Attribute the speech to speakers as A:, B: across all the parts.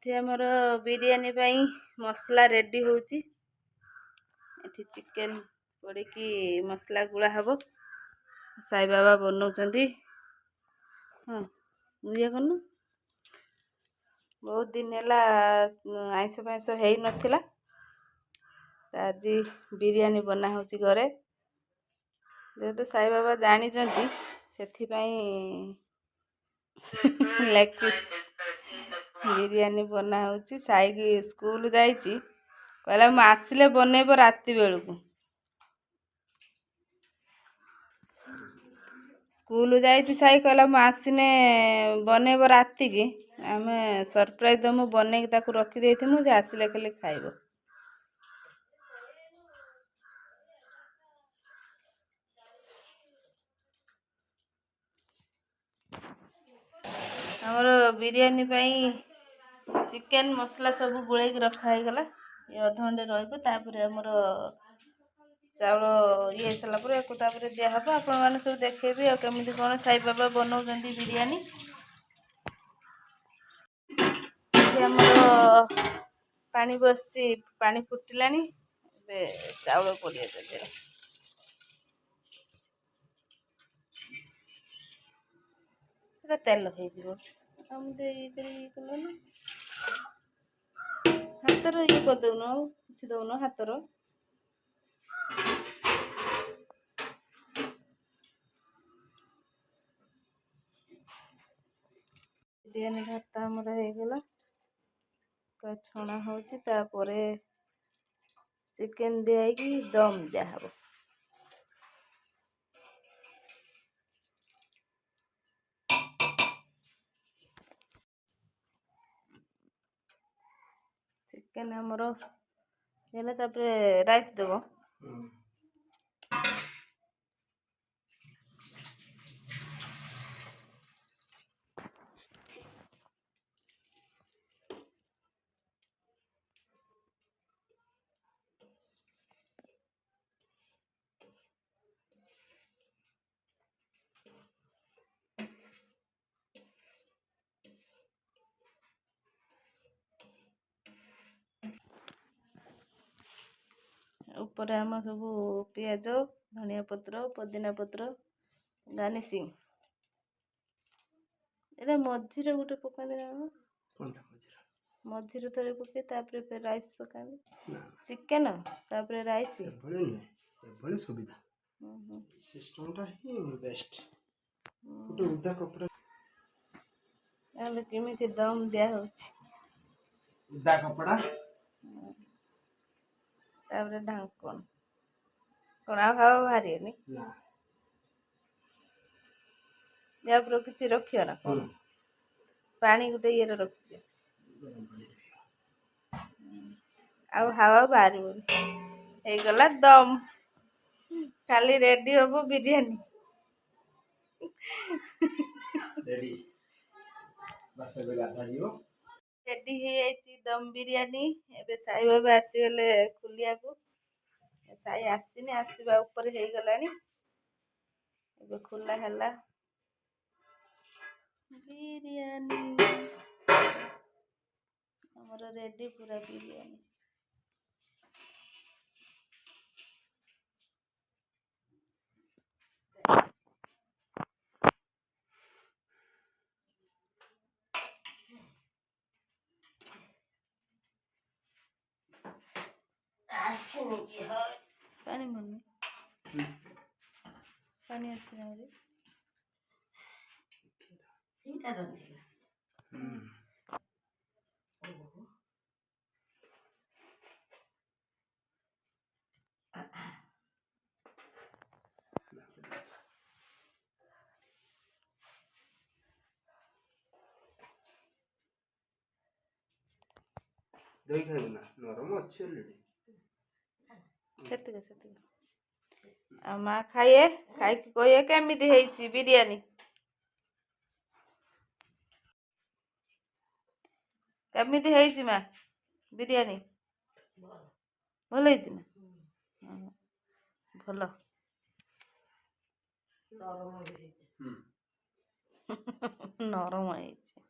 A: ଏଠି ଆମର ବିରିୟାନୀ ପାଇଁ ମସଲା ରେଡ଼ି ହେଉଛି। ଏଠି ଚିକେନ ପଡ଼ିକି ମସଲା ଗୁଳା ହବ। ସାଇ ବାବା ବନଉଛନ୍ତି। ହଁ ଇଏ କରୁନୁ। ବହୁତ ଦିନ ହେଲା ଆଇଁଷ ଫାଇଁଷ ହେଇନଥିଲା। ଆଜି ବିରିୟାନୀ ବନା ହେଉଛି ଘରେ। ଯେହେତୁ ସାଇ ବାବା ଜାଣିଛନ୍ତି ସେଥିପାଇଁ ଲେଗ୍ ପିସ୍ ବିରିୟାନୀ ବନା ହେଉଛି। ସାଇକି ସ୍କୁଲ ଯାଇଛି, କହିଲା ମୁଁ ଆସିଲେ ବନେଇବ ରାତି ବେଳକୁ। ସ୍କୁଲ ଯାଇଛି ସାଇ, କହିଲା ମୁଁ ଆସିନେ ବନେଇବ ରାତିକି। ଆମେ ସରପ୍ରାଇଜ୍ ଦମୁ, ବନେଇକି ତାକୁ ରଖିଦେଇଥିମୁ, ସେ ଆସିଲେ ଖାଲି ଖାଇବ। ଆମର ବିରିୟାନୀ ପାଇଁ ଚିକେନ ମସଲା ସବୁ ଗୋଳେଇକି ରଖା ହେଇଗଲା। ଏ ଅଧଘଣ୍ଟେ ରହିବ, ତାପରେ ଆମର ଚାଉଳ ଇଏ ହେଇସାରିଲା ପରେ ୟାକୁ ତାପରେ ଦିଆହେବ। ଆପଣମାନେ ସବୁ ଦେଖେଇବି ଆଉ କେମିତି କ'ଣ ସାଇ ବାବା ବନଉଛନ୍ତି ବିରିୟାନୀ। ଆମର ପାଣି ବସିଛି, ପାଣି ଫୁଟିଲାଣି। ଏବେ ଚାଉଳ ପଡ଼ିବ ଦେହରେ। ସେଟା ତେଲ ହେଇଯିବ। ଆଉ ମୁଁ ଇଏ କଲ ନା ହାତର ଇଏ କରିଦଉନ, ଆଉ କିଛି ଦଉନ ହାତର। ବିରିୟାନୀ ଭାତ ଆମର ହେଇଗଲା, ତ ଛଣା ହେଉଛି। ତାପରେ ଚିକେନ ଦିଆହେଇକି ଦମ୍ ଦିଆହବ। ଚିକେନ ଆମର ହେଲେ ତାପରେ ରାଇସ୍ ଦେବ। ଉପରେ ଆମ ସବୁ ପିଆଜ, ଧନିଆ ପତ୍ର, ପୋଦିନା ପତ୍ର, ଗାର୍ନିସିଂ। ଏଇଟା ମଝିରେ ଗୋଟେ ପକାନ୍ତି ନା କ'ଣ? ମଝିରେ ଥରେ ପକାଇ ତାପରେ ରାଇସ୍ ପକାନ୍ତି। ଚିକେନ ତାପରେ ରାଇସ୍।
B: ଏଭଳି ସୁବିଧା ସିଷ୍ଟମଟା ହିଁ ବେଷ୍ଟ। ଗୋଟେ ଉଦା କପଡ଼ା
A: କେମିତି ଦମ୍ ଦିଆ ହେଉଛି।
B: ଉଦା କପଡ଼ା
A: ତାପରେ ଢାଙ୍କଣ କଣା ଖାଇବା ବାହାରିବନି। ୟା ଉପରେ କିଛି ରଖିବ ନା କ'ଣ? ପାଣି ଗୋଟେ ଇଏରେ ରଖିଦିଅ, ଆଉ ହାୱା ବାହାରିବନି। ହେଇଗଲା ଦମ୍। କାଲି ରେଡି ହବ ବିରିୟାନୀ। ରେଡି ହେଇଯାଇଛି ଦମ୍ ବିରିୟାନୀ। ଏବେ ସାଇ ବାବା ଆସିଗଲେ ଖୋଲିବାକୁ। ସାଇ ଆସିନି, ଆସିବା ଉପରେ ହେଇଗଲାଣି। ଏବେ ଖୋଲା ହେଲା ବିରିୟାନୀ। ଆମର ରେଡି ପୁରା ବିରିୟାନୀ। ପାଣି ମନେ ପାଣି ଅଛି ନା?
B: ଦହି ଖାଇବୁ ନା? ନରମ ଅଛି ଅଲରେଡି।
A: ସେତିକି। ଆଉ ମା ଖାଇକି କହିବେ କେମିତି ହେଇଛି ବିରିୟାନୀ। କେମିତି ହେଇଛି ମା ବିରିୟାନୀ? ଭଲ ହେଇଛି ନା? ଭଲ। ନରମ ହେଇଛି।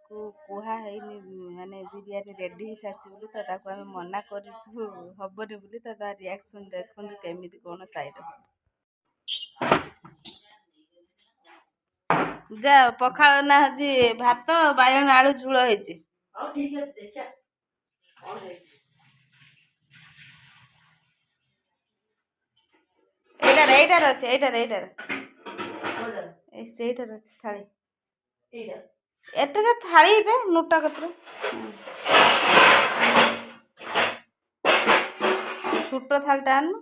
A: ତାକୁ କୁହା ହେଇନି ମାନେ ବିରିୟାନୀ ରେଡ଼ି ହେଇସାରିଛି ବୋଲି ତ ତାକୁ ଆମେ ମନା କରିଛୁ ହବନି ବୋଲି ତ ତା ରିଆକ୍ସନ୍ ଦେଖନ୍ତୁ କେମିତି କ'ଣ ସାଇର ଯା ପଖାଳ ନା ଆଜି ଭାତ ବାଇଗଣ ଆଳୁ ଝୋଳ ହେଇଛି।
C: ହଉ ଠିକ ଅଛି ଦେଖିଆ କଣ ହେଇଛି।
A: ଏଇଟାର ଅଛି ଏଇଟାର
C: କୋଉଟା?
A: ଏଇ ସେଇଟାର ଅଛି ଥାଳି
C: ଏଇଟା
A: ଏଟାରେ ଥାଳି ବେ ନୋଟା କତର ଛୋଟ ଥାଳିଟା ଆଣୁନୁ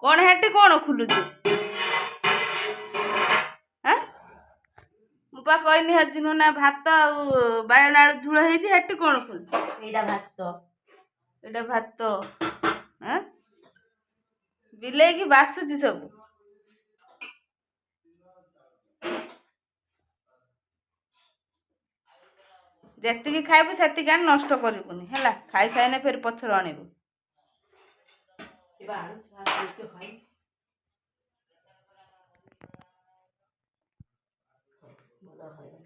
A: କ'ଣ ହେଟି କ'ଣ ଖୁଲୁଛି ଆଁ ମୁଁ ପା କହିନି ଆଜି ନା ଭାତ ଆଉ ବାଇଗଣ ଆଳୁ ଝୋଳ ହେଇଛି ହେଟି କ'ଣ ଖୁଲୁଛି
C: ଏଇଟା ଭାତ
A: ଏଇଟା ଭାତ ଆଁ ବିଲେଇକି ବାସୁଛି ସବୁ ଯେତିକି ଖାଇବୁ ସେତିକି ଆଣି ନଷ୍ଟ କରିବୁନି ହେଲା ଖାଇସାଇନେ ଫେର ପଛରେ ଆଣିବୁ।
C: ଏବା ଆଳୁ ଛାଡିକି ଖାଇ ଭଲ ଖାଇବା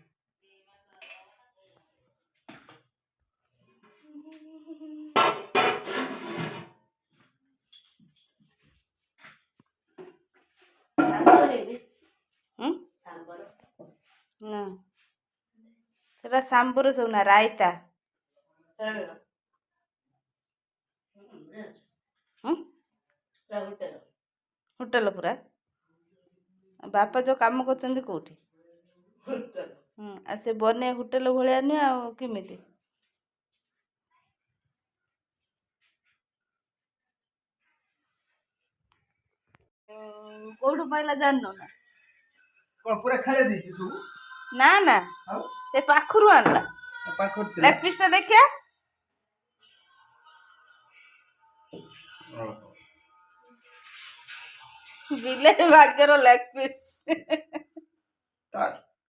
A: ହୁଁ ନା ସେଟା ସାମ୍ବର ସବୁ ନା ରାଇତା ହୁଁ ହୋଟେଲ ପୁରା ବାପା ଯୋଉ କାମ କରୁଛନ୍ତି କୋଉଠି ଆଉ ସେ ବନେଇ ହୋଟେଲ ଭଳିଆ ନୁହେଁ ଆଉ କେମିତି କୋଉଠୁ ପାଇଲା ଜାଣିନ ନା
B: କ'ଣ ପୁରା ଖେଳେଇ ଦେଇଛି ସବୁ?
A: ନା ନା
B: ଆଉ
A: ସେ ପାଖରୁ ଆଣିଲା
B: ପାଖରେ ଥିଲା।
A: ଲେଗ ପିସ୍ ଟା ଦେଖିଆ
B: ଓହୋ।
A: ବିଲେଇ ଭାଗ୍ୟର ଲେଗ ପିସ୍
B: ତାର